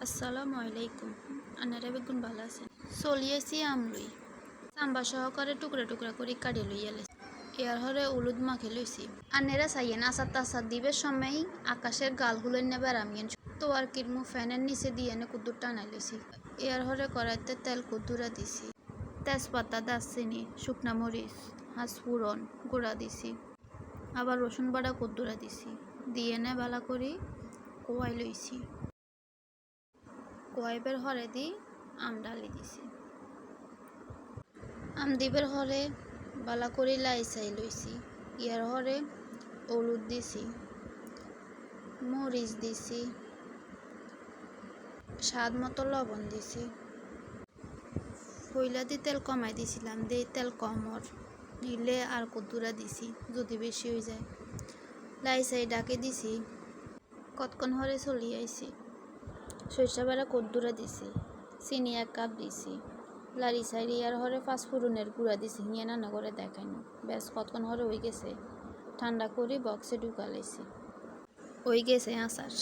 আসসালামু আলাইকুম। আনারা বেগুন ভালো আছেন? চলিয়েছি আমলই সাম্বা সহকারে টুকরা টুকরা করে কাটি লইয়া লেছি। এর হরে হলুদ মাখে লইছি। আনেরা চাইয়েন আচার টাচার দিবের সময় আকাশের গালগুলো নেবার আমিয়েন তো আর কিরমু ফ্যানের নিচে দিয়ে এনে কুদ্দুর টানাই লইছি। এর হরে কড়াইতে তেল কুদ্দুরা দিছি, তেজপাতা, দারচিনি, শুকনা মরিচ, হাঁসফুরন গুঁড়া দিছি, আবার রসুন বাটা কুদ্দুরা দিছি, দিয়ে এনে ভালো করে কোয়াই লইছি। কোয়াইবের হরে দি আম ডালি দিছি। আম দিবের হরে বালা করে লাই চাই লইছি। ইয়ার হরে হলুদ দিছি, মরিচ দিছি, স্বাদ মতো লবণ দিছি। পইলা দি তেল কমাই দিছিলাম, দিয়ে তেল কমর নিলে আর কদ্দুরা দিছি যদি বেশি হয়ে যায়। লাই চাই ডাকে দিছি, কতক্ষণ হরে চলি আইছি। সরিষা বাটা কদ্দুরা দিছি, চিনি 1 কাপ দিছি, লাড়ি সাইডি আর হরে পাঁচফোড়নের গুঁড়া দিছি। নিয়ে রান্না করে দেখাইনি, ব্যাস কতক্ষণ হরে হয়ে গেছে। ঠান্ডা করে বক্সে ঢুকা লাইছি, হয়ে গেছে আচার।